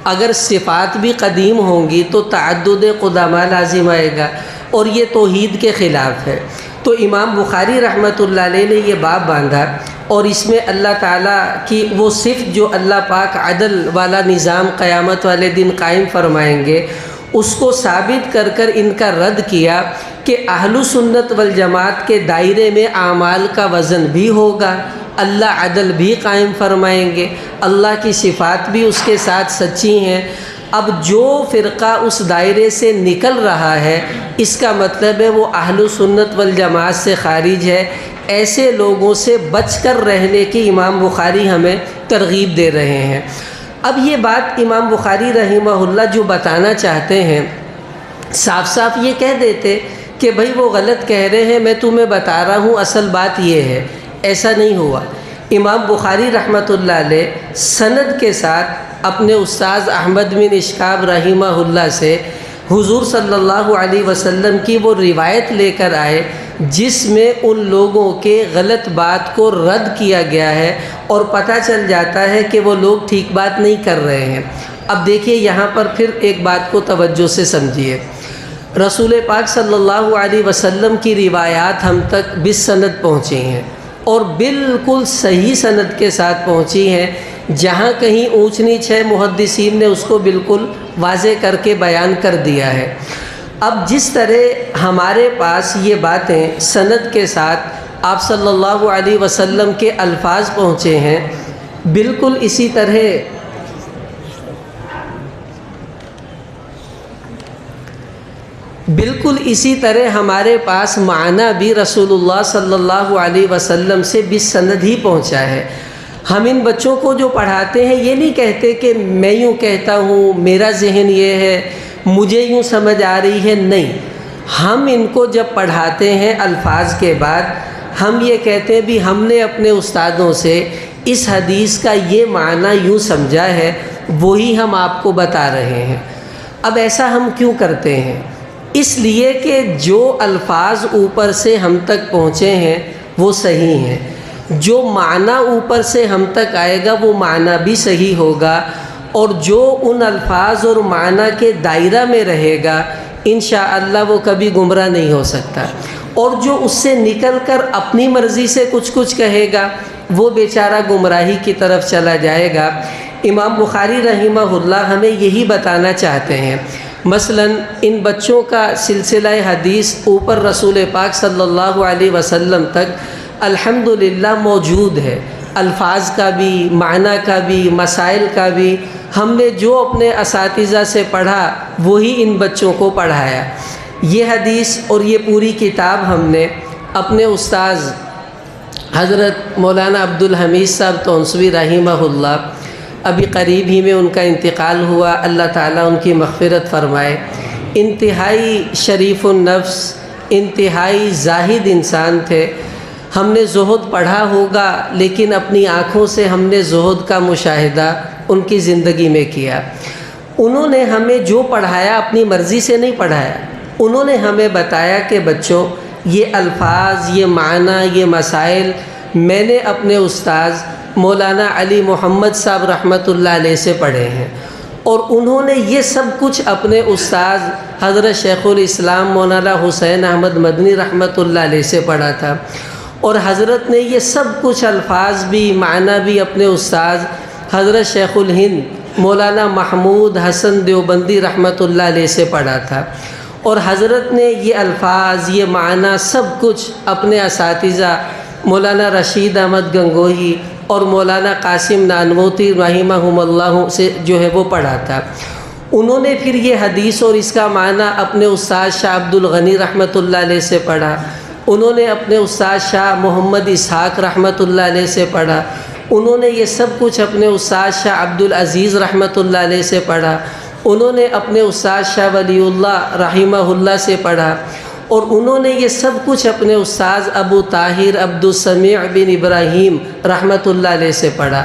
اگر صفات بھی قدیم ہوں گی تو تعدد قدماء لازم آئے گا، اور یہ توحید کے خلاف ہے۔ تو امام بخاری رحمۃ اللہ علیہ نے یہ باب باندھا، اور اس میں اللہ تعالیٰ کی وہ صفت جو اللہ پاک عدل والا نظام قیامت والے دن قائم فرمائیں گے اس کو ثابت کر کر ان کا رد کیا کہ اہل سنت والجماعت کے دائرے میں اعمال کا وزن بھی ہوگا، اللہ عدل بھی قائم فرمائیں گے، اللہ کی صفات بھی اس کے ساتھ سچی ہیں۔ اب جو فرقہ اس دائرے سے نکل رہا ہے اس کا مطلب ہے وہ اہل سنت والجماعت سے خارج ہے۔ ایسے لوگوں سے بچ کر رہنے کی امام بخاری ہمیں ترغیب دے رہے ہیں۔ اب یہ بات امام بخاری رحمہ اللہ جو بتانا چاہتے ہیں صاف صاف یہ کہہ دیتے کہ بھئی وہ غلط کہہ رہے ہیں، میں تمہیں بتا رہا ہوں اصل بات یہ ہے۔ ایسا نہیں ہوا۔ امام بخاری رحمۃ اللہ علیہ سند کے ساتھ اپنے استاذ احمد بن اشکاب رحمہ اللہ سے حضور صلی اللہ علیہ وسلم کی وہ روایت لے کر آئے جس میں ان لوگوں کے غلط بات کو رد کیا گیا ہے، اور پتہ چل جاتا ہے کہ وہ لوگ ٹھیک بات نہیں کر رہے ہیں۔ اب دیکھیے یہاں پر پھر ایک بات کو توجہ سے سمجھیے، رسول پاک صلی اللہ علیہ وسلم کی روایات ہم تک بالسند پہنچی ہیں اور بالکل صحیح سند کے ساتھ پہنچی ہیں، جہاں کہیں اونچ نیچ ہے محدثین نے اس کو بالکل واضح کر کے بیان کر دیا ہے۔ اب جس طرح ہمارے پاس یہ باتیں سند کے ساتھ آپ صلی اللہ علیہ وسلم کے الفاظ پہنچے ہیں، بالکل اسی طرح ہمارے پاس معنی بھی رسول اللہ صلی اللہ علیہ وسلم سے بالسند ہی پہنچا ہے۔ ہم ان بچوں کو جو پڑھاتے ہیں یہ نہیں کہتے کہ میں یوں کہتا ہوں، میرا ذہن یہ ہے، مجھے یوں سمجھ آ رہی ہے، نہیں، ہم ان کو جب پڑھاتے ہیں الفاظ کے بعد ہم یہ کہتے ہیں بھی ہم نے اپنے استادوں سے اس حدیث کا یہ معنی یوں سمجھا ہے، وہی ہم آپ کو بتا رہے ہیں۔ اب ایسا ہم کیوں کرتے ہیں؟ اس لیے کہ جو الفاظ اوپر سے ہم تک پہنچے ہیں وہ صحیح ہیں، جو معنی اوپر سے ہم تک آئے گا وہ معنی بھی صحیح ہوگا، اور جو ان الفاظ اور معنی کے دائرہ میں رہے گا انشاءاللہ وہ کبھی گمراہ نہیں ہو سکتا، اور جو اس سے نکل کر اپنی مرضی سے کچھ کہے گا وہ بیچارہ گمراہی کی طرف چلا جائے گا۔ امام بخاری رحمہ اللہ ہمیں یہی بتانا چاہتے ہیں۔ مثلا ان بچوں کا سلسلہ حدیث اوپر رسول پاک صلی اللہ علیہ وسلم تک الحمدللہ موجود ہے، الفاظ کا بھی، معنی کا بھی، مسائل کا بھی، ہم نے جو اپنے اساتذہ سے پڑھا وہی ان بچوں کو پڑھایا۔ یہ حدیث اور یہ پوری کتاب ہم نے اپنے استاذ حضرت مولانا عبدالحمید صاحب تونسوی رحمہ اللہ، ابھی قریب ہی میں ان کا انتقال ہوا، اللہ تعالیٰ ان کی مغفرت فرمائے، انتہائی شریف النفس، انتہائی زاہد انسان تھے۔ ہم نے زہد پڑھا ہوگا لیکن اپنی آنکھوں سے ہم نے زہد کا مشاہدہ ان کی زندگی میں کیا۔ انہوں نے ہمیں جو پڑھایا اپنی مرضی سے نہیں پڑھایا، انہوں نے ہمیں بتایا کہ بچوں یہ الفاظ، یہ معنی، یہ مسائل میں نے اپنے استاذ مولانا علی محمد صاحب رحمۃ اللہ علیہ سے پڑھے ہیں، اور انہوں نے یہ سب کچھ اپنے استاذ حضرت شیخ الاسلام مولانا حسین احمد مدنی رحمۃ اللہ علیہ سے پڑھا تھا، اور حضرت نے یہ سب کچھ الفاظ بھی معنی بھی اپنے استاذ حضرت شیخ الہند مولانا محمود حسن دیوبندی رحمۃ اللہ علیہ سے پڑھا تھا، اور حضرت نے یہ الفاظ، یہ معنی سب کچھ اپنے اساتذہ مولانا رشید احمد گنگوہی اور مولانا قاسم نانوتی رحمہم اللہ سے جو ہے وہ پڑھا تھا۔ انہوں نے پھر یہ حدیث اور اس کا معنی اپنے استاد شاہ عبد الغنی رحمۃ اللہ علیہ سے پڑھا، انہوں نے اپنے استاد شاہ محمد اسحاق رحمۃ اللہ علیہ سے پڑھا، انہوں نے یہ سب کچھ اپنے استاد شاہ عبد العزیز رحمۃ اللہ علیہ سے پڑھا، انہوں نے اپنے استاد شاہ ولی اللہ رحمہ اللہ سے پڑھا، اور انہوں نے یہ سب کچھ اپنے استاذ ابو طاہر عبد السمیع بن ابراہیم رحمۃ اللہ علیہ سے پڑھا،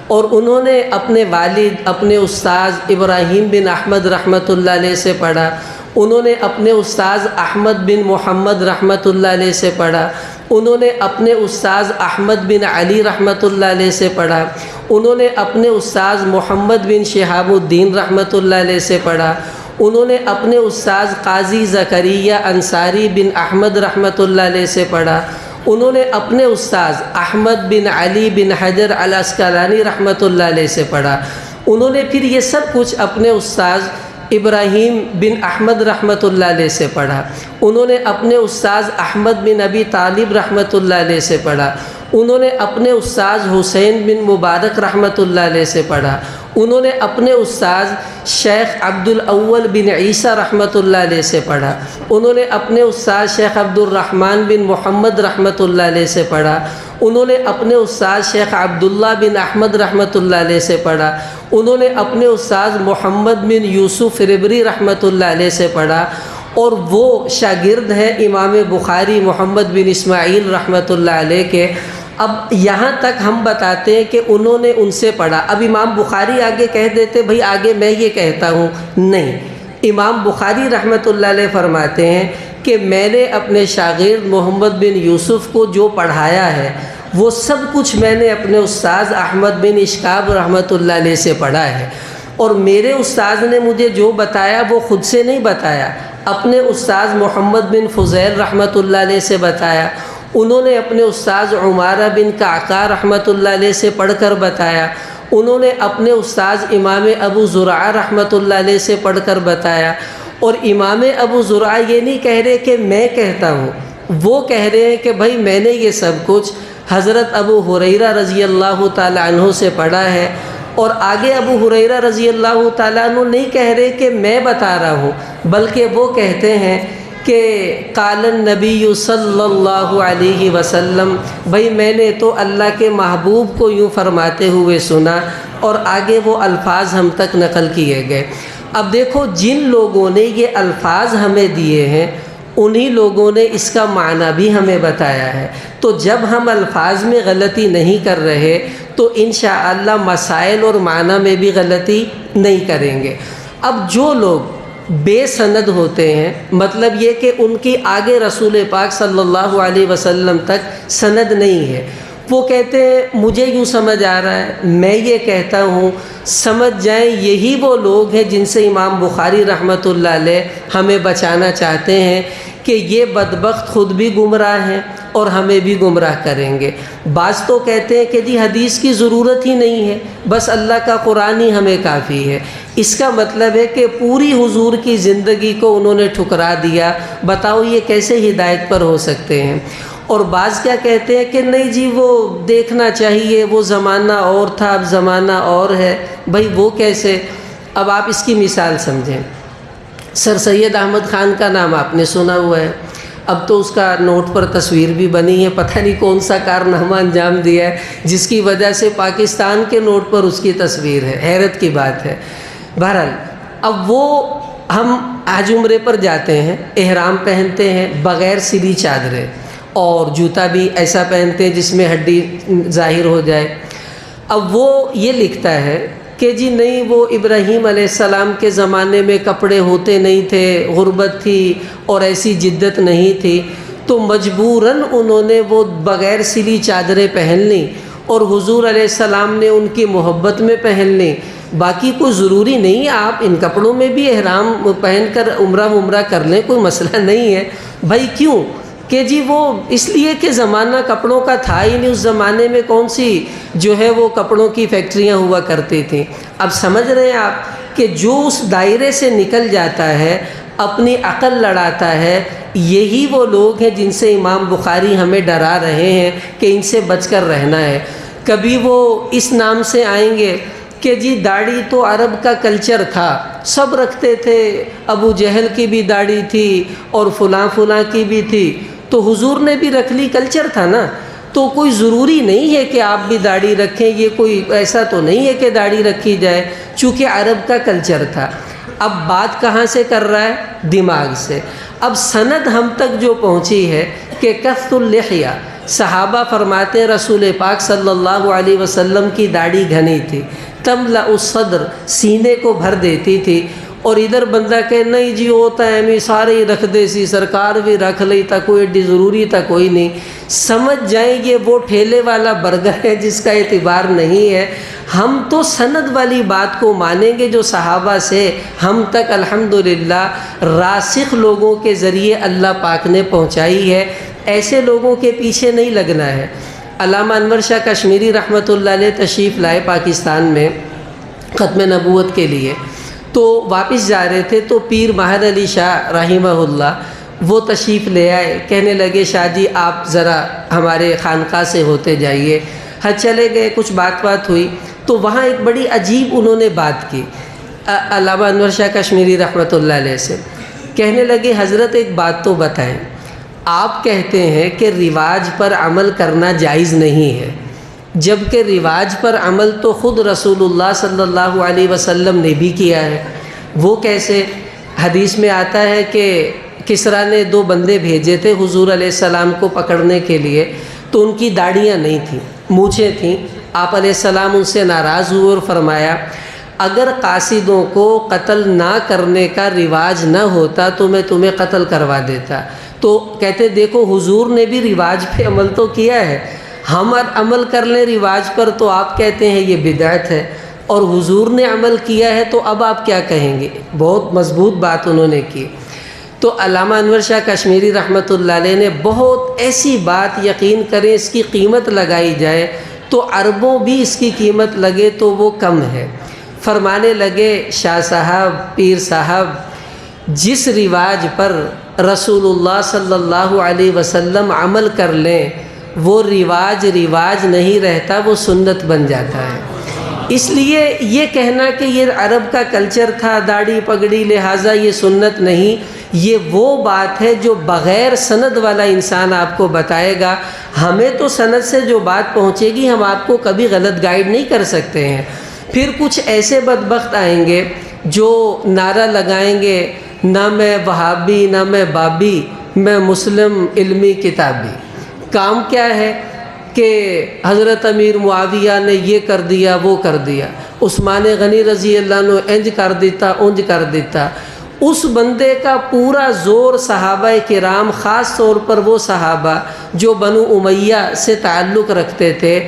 اور انہوں نے اپنے والد اپنے استاذ ابراہیم بن احمد رحمۃ اللہ علیہ سے پڑھا، انہوں نے اپنے استاذ احمد بن محمد رحمۃ اللہ علیہ سے پڑھا، انہوں نے اپنے استاذ احمد بن علی رحمۃ اللہ علیہ سے پڑھا، انہوں نے اپنے استاذ محمد بن شہاب الدین رحمۃ اللہ علیہ سے پڑھا، انہوں نے اپنے استاذ قاضی زکریا انصاری بن احمد رحمۃ اللہ علیہ سے پڑھا، انہوں نے اپنے استاذ احمد بن علی بن حجر العسقلانی رحمۃ اللہ علیہ سے پڑھا، انہوں نے پھر یہ سب کچھ اپنے استاذ ابراہیم بن احمد رحمۃ اللہ علیہ سے پڑھا، انہوں نے اپنے استاذ احمد بن ابی طالب رحمۃ اللہ علیہ سے پڑھا، انہوں نے اپنے استاذ حسین بن مبارک رحمۃ اللہ علیہ سے پڑھا، انہوں نے اپنے استاذ شیخ عبد الاول بن عیسیٰ رحمۃ اللہ علیہ سے پڑھا، انہوں نے اپنے استاذ شیخ عبد الرحمن بن محمد رحمۃ اللہ علیہ سے پڑھا، انہوں نے اپنے استاذ شیخ عبداللہ بن احمد رحمۃ اللہ علیہ سے پڑھا، انہوں نے اپنے استاذ محمد بن یوسف ربری رحمۃ اللہ علیہ سے پڑھا، اور وہ شاگرد ہیں امام بخاری محمد بن اسماعیل رحمۃ اللہ علیہ کے۔ اب یہاں تک ہم بتاتے ہیں کہ انہوں نے ان سے پڑھا، اب امام بخاری آگے کہہ دیتے بھائی آگے میں یہ کہتا ہوں، نہیں، امام بخاری رحمۃ اللہ علیہ فرماتے ہیں کہ میں نے اپنے شاگرد محمد بن یوسف کو جو پڑھایا ہے وہ سب کچھ میں نے اپنے استاذ احمد بن اشکاب رحمۃ اللہ علیہ سے پڑھا ہے، اور میرے استاذ نے مجھے جو بتایا وہ خود سے نہیں بتایا، اپنے استاذ محمد بن فضیل رحمۃ اللہ علیہ سے بتایا، انہوں نے اپنے استاذ عمارہ بن کعکا رحمۃ اللہ علیہ سے پڑھ کر بتایا، انہوں نے اپنے استاذ امام ابو زرعہ رحمۃ اللہ علیہ سے پڑھ کر بتایا۔ اور امام ابو زرعہ یہ نہیں کہہ رہے کہ میں کہتا ہوں، وہ کہہ رہے ہیں کہ بھائی میں نے یہ سب کچھ حضرت ابو ہریرہ رضی اللہ تعالیٰ عنہ سے پڑھا ہے۔ اور آگے ابو ہریرہ رضی اللہ تعالیٰ عنہ نہیں کہہ رہے کہ میں بتا رہا ہوں، بلکہ وہ کہتے ہیں کہ قال النبی صلی اللہ علیہ وسلم، بھائی میں نے تو اللہ کے محبوب کو یوں فرماتے ہوئے سنا، اور آگے وہ الفاظ ہم تک نقل کیے گئے۔ اب دیکھو جن لوگوں نے یہ الفاظ ہمیں دیے ہیں انہی لوگوں نے اس کا معنی بھی ہمیں بتایا ہے، تو جب ہم الفاظ میں غلطی نہیں کر رہے تو انشاءاللہ مسائل اور معنی میں بھی غلطی نہیں کریں گے۔ اب جو لوگ بے سند ہوتے ہیں، مطلب یہ کہ ان کی آگے رسول پاک صلی اللہ علیہ وسلم تک سند نہیں ہے، وہ کہتے ہیں مجھے یوں سمجھ آ رہا ہے، میں یہ کہتا ہوں، سمجھ جائیں یہی وہ لوگ ہیں جن سے امام بخاری رحمۃ اللہ علیہ ہمیں بچانا چاہتے ہیں کہ یہ بدبخت خود بھی گمراہ ہیں اور ہمیں بھی گمراہ کریں گے۔ بعض تو کہتے ہیں کہ جی حدیث کی ضرورت ہی نہیں ہے، بس اللہ کا قرآن ہی ہمیں کافی ہے۔ اس کا مطلب ہے کہ پوری حضور کی زندگی کو انہوں نے ٹھکرا دیا، بتاؤ یہ کیسے ہدایت پر ہو سکتے ہیں۔ اور بعض کیا کہتے ہیں کہ نہیں جی وہ دیکھنا چاہیے، وہ زمانہ اور تھا اب زمانہ اور ہے۔ بھائی وہ کیسے؟ اب آپ اس کی مثال سمجھیں، سر سید احمد خان کا نام آپ نے سنا ہوا ہے، اب تو اس کا نوٹ پر تصویر بھی بنی ہے، پتہ نہیں کون سا کارنامہ انجام دیا ہے جس کی وجہ سے پاکستان کے نوٹ پر اس کی تصویر ہے، حیرت کی بات ہے۔ بہرحال اب وہ ہم حج عمرے پر جاتے ہیں، احرام پہنتے ہیں بغیر سلی چادریں، اور جوتا بھی ایسا پہنتے ہیں جس میں ہڈی ظاہر ہو جائے۔ اب وہ یہ لکھتا ہے کہ جی نہیں وہ ابراہیم علیہ السلام کے زمانے میں کپڑے ہوتے نہیں تھے، غربت تھی اور ایسی جدت نہیں تھی، تو مجبوراً انہوں نے وہ بغیر سلی چادریں پہن لیں، اور حضور علیہ السلام نے ان کی محبت میں پہن لیں۔ باقی کوئی ضروری نہیں آپ ان کپڑوں میں بھی احرام پہن کر عمرہ کر لیں، کوئی مسئلہ نہیں ہے۔ بھائی کیوں؟ کہ جی وہ اس لیے کہ زمانہ کپڑوں کا تھا ہی نہیں، اس زمانے میں کون سی جو ہے وہ کپڑوں کی فیکٹریاں ہوا کرتی تھیں۔ اب سمجھ رہے ہیں آپ کہ جو اس دائرے سے نکل جاتا ہے، اپنی عقل لڑاتا ہے، یہی وہ لوگ ہیں جن سے امام بخاری ہمیں ڈرا رہے ہیں کہ ان سے بچ کر رہنا ہے۔ کبھی وہ اس نام سے آئیں گے کہ جی داڑھی تو عرب کا کلچر تھا، سب رکھتے تھے، ابو جہل کی بھی داڑھی تھی اور فلاں کی بھی تھی، تو حضور نے بھی رکھ لی، کلچر تھا نا، تو کوئی ضروری نہیں ہے کہ آپ بھی داڑھی رکھیں، یہ کوئی ایسا تو نہیں ہے کہ داڑھی رکھی جائے، چونکہ عرب کا کلچر تھا۔ اب بات کہاں سے کر رہا ہے؟ دماغ سے۔ اب سند ہم تک جو پہنچی ہے کہ کث اللحیہ، صحابہ فرماتے ہیں رسول پاک صلی اللہ علیہ وسلم کی داڑھی گھنی تھی، تملأ الصدر، سینے کو بھر دیتی تھی، اور ادھر بندہ کہ نہیں جی ہوتا ہے ہمیں سارے ہی رکھ دے سی، سرکار بھی رکھ لی تا، کوئی ایڈی ضروری تا کوئی نہیں۔ سمجھ جائیں یہ وہ ٹھیلے والا برگر ہے جس کا اعتبار نہیں ہے۔ ہم تو سند والی بات کو مانیں گے جو صحابہ سے ہم تک الحمدللہ راسخ لوگوں کے ذریعے اللہ پاک نے پہنچائی ہے، ایسے لوگوں کے پیچھے نہیں لگنا ہے۔ علامہ انور شاہ کشمیری رحمۃ اللہ علیہ تشریف لائے پاکستان میں ختم نبوت کے لیے، تو واپس جا رہے تھے تو پیر ماہر علی شاہ رحمہ اللہ وہ تشریف لے آئے، کہنے لگے شاہ جی آپ ذرا ہمارے خانقاہ سے ہوتے جائیے۔ حج چلے گئے، کچھ بات ہوئی تو وہاں ایک بڑی عجیب انہوں نے بات کی علامہ انور شاہ کشمیری رحمۃ اللہ علیہ سے، کہنے لگے حضرت ایک بات تو بتائیں، آپ کہتے ہیں کہ رواج پر عمل کرنا جائز نہیں ہے، جبکہ رواج پر عمل تو خود رسول اللہ صلی اللہ علیہ وسلم نے بھی کیا ہے۔ وہ کیسے؟ حدیث میں آتا ہے کہ کسریٰ نے 2 بندے بھیجے تھے حضور علیہ السلام کو پکڑنے کے لیے، تو ان کی داڑھیاں نہیں تھیں، مونچھیں تھیں۔ آپ علیہ السلام ان سے ناراض ہوئے اور فرمایا اگر قاصدوں کو قتل نہ کرنے کا رواج نہ ہوتا تو میں تمہیں قتل کروا دیتا۔ تو کہتے دیکھو حضور نے بھی رواج پہ عمل تو کیا ہے، ہم عمل کر لیں رواج پر تو آپ کہتے ہیں یہ بدعت ہے، اور حضور نے عمل کیا ہے تو اب آپ کیا کہیں گے؟ بہت مضبوط بات انہوں نے کی۔ تو علامہ انور شاہ کشمیری رحمۃ اللہ علیہ نے بہت ایسی بات یقین کریں اس کی قیمت لگائی جائے تو عربوں بھی اس کی قیمت لگے تو وہ کم ہے۔ فرمانے لگے شاہ صاحب، پیر صاحب، جس رواج پر رسول اللہ صلی اللہ علیہ وسلم عمل کر لیں وہ رواج نہیں رہتا، وہ سنت بن جاتا ہے۔ اس لیے یہ کہنا کہ یہ عرب کا کلچر تھا، داڑھی پگڑی لہٰذا یہ سنت نہیں، یہ وہ بات ہے جو بغیر سند والا انسان آپ کو بتائے گا۔ ہمیں تو سند سے جو بات پہنچے گی ہم آپ کو کبھی غلط گائیڈ نہیں کر سکتے ہیں۔ پھر کچھ ایسے بدبخت آئیں گے جو نعرہ لگائیں گے نہ میں وہابی نہ میں بابی، میں مسلم علمی کتابی۔ کام کیا ہے کہ حضرت امیر معاویہ نے یہ کر دیا وہ کر دیا، عثمان غنی رضی اللہ عنہ انج کر دیتا انج کر دیتا۔ اس بندے کا پورا زور صحابہ کرام، خاص طور پر وہ صحابہ جو بنو امیہ سے تعلق رکھتے تھے،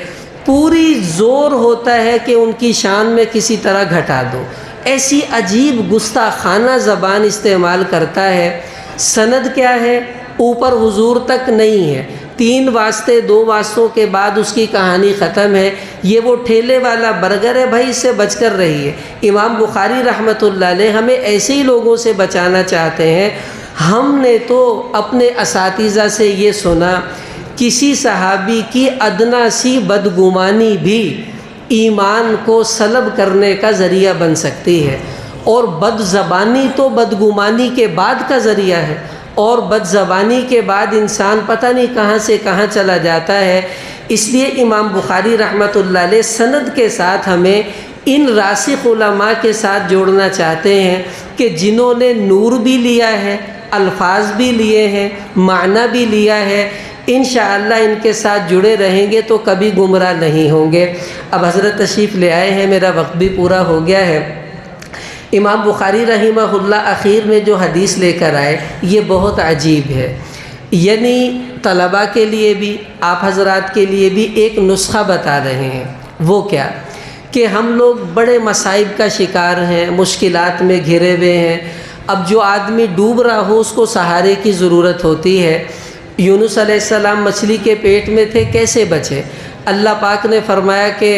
پوری زور ہوتا ہے کہ ان کی شان میں کسی طرح گھٹا دو۔ ایسی عجیب گستاخانہ زبان استعمال کرتا ہے۔ سند کیا ہے؟ اوپر حضور تک نہیں ہے، 3 واسطے 2 واسطوں کے بعد اس کی کہانی ختم ہے۔ یہ وہ ٹھیلے والا برگر ہے، بھائی اس سے بچ کر رہیے۔ امام بخاری رحمۃ اللہ علیہ ہمیں ایسے ہی لوگوں سے بچانا چاہتے ہیں۔ ہم نے تو اپنے اساتذہ سے یہ سنا، کسی صحابی کی ادنا سی بدگمانی بھی ایمان کو سلب کرنے کا ذریعہ بن سکتی ہے، اور بد زبانی تو بدگمانی کے بعد کا ذریعہ ہے، اور بد زبانی کے بعد انسان پتہ نہیں کہاں سے کہاں چلا جاتا ہے۔ اس لیے امام بخاری رحمۃ اللہ علیہ سند کے ساتھ ہمیں ان راسخ علماء کے ساتھ جوڑنا چاہتے ہیں کہ جنہوں نے نور بھی لیا ہے، الفاظ بھی لیے ہیں، معنی بھی لیا ہے۔ انشاءاللہ ان کے ساتھ جڑے رہیں گے تو کبھی گمراہ نہیں ہوں گے۔ اب حضرت تشریف لے آئے ہیں، میرا وقت بھی پورا ہو گیا ہے۔ امام بخاری رحمہ اللہ آخر میں جو حدیث لے کر آئے یہ بہت عجیب ہے، یعنی طلباء کے لیے بھی، آپ حضرات کے لیے بھی ایک نسخہ بتا رہے ہیں۔ وہ کیا کہ ہم لوگ بڑے مصائب کا شکار ہیں، مشکلات میں گھرے ہوئے ہیں۔ اب جو آدمی ڈوب رہا ہو اس کو سہارے کی ضرورت ہوتی ہے۔ یونس علیہ السلام مچھلی کے پیٹ میں تھے، کیسے بچے؟ اللہ پاک نے فرمایا کہ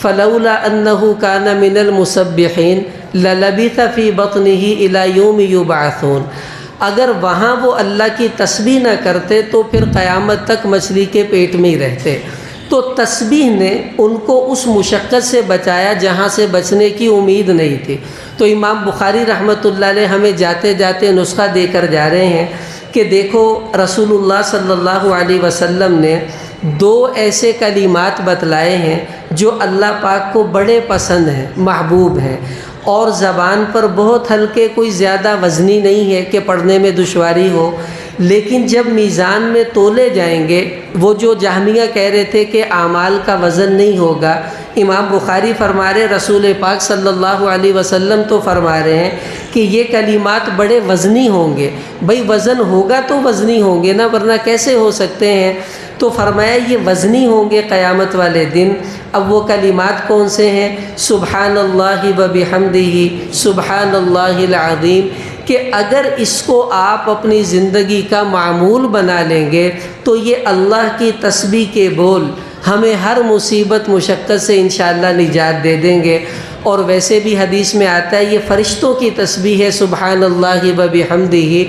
فلولا انہ کان من المسبحین للبث فی بطنہ الی یوم یبعثون۔ اگر وہاں وہ اللہ کی تسبیح نہ کرتے تو پھر قیامت تک مچھلی کے پیٹ میں ہی رہتے۔ تو تسبیح نے ان کو اس مشقت سے بچایا جہاں سے بچنے کی امید نہیں تھی۔ تو امام بخاری رحمۃ اللہ علیہ ہمیں جاتے جاتے نسخہ دے کر جا رہے ہیں کہ دیکھو رسول اللہ صلی اللہ علیہ وسلم نے 2 ایسے کلمات بتلائے ہیں جو اللہ پاک کو بڑے پسند ہیں، محبوب ہیں، اور زبان پر بہت ہلکے، کوئی زیادہ وزنی نہیں ہے کہ پڑھنے میں دشواری ہو، لیکن جب میزان میں تولے جائیں گے، وہ جو جہمیہ کہہ رہے تھے کہ اعمال کا وزن نہیں ہوگا، امام بخاری فرما رہے رسول پاک صلی اللہ علیہ وسلم تو فرما رہے ہیں کہ یہ کلمات بڑے وزنی ہوں گے۔ بھئی وزن ہوگا تو وزنی ہوں گے نا، ورنہ کیسے ہو سکتے ہیں؟ تو فرمایا یہ وزنی ہوں گے قیامت والے دن۔ اب وہ کلمات کون سے ہیں؟ سبحان اللہ و بحمدہ سبحان اللہ العظیم، کہ اگر اس کو آپ اپنی زندگی کا معمول بنا لیں گے تو یہ اللہ کی تسبیح کے بول ہمیں ہر مصیبت مشقت سے انشاءاللہ نجات دے دیں گے۔ اور ویسے بھی حدیث میں آتا ہے یہ فرشتوں کی تسبیح ہے سبحان اللہ و بحمدہ،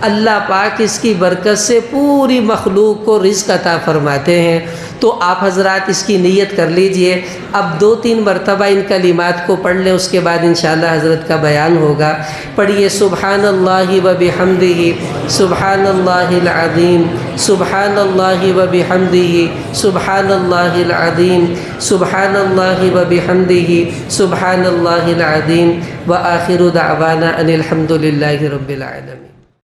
اللہ پاک اس کی برکت سے پوری مخلوق کو رزق عطا فرماتے ہیں۔ تو آپ حضرات اس کی نیت کر لیجئے۔ اب 2-3 مرتبہ ان کلمات کو پڑھ لیں، اس کے بعد انشاءاللہ حضرت کا بیان ہوگا۔ پڑھیے سبحان اللہ و بحمدہ سبحان اللہ العظیم سبحان اللہ و بحمدہ سبحان اللہ العظیم سبحان اللہ و بحمدہ سبحان اللہ العظیم وآخر دعوانا ان الحمد للہ رب العالمین۔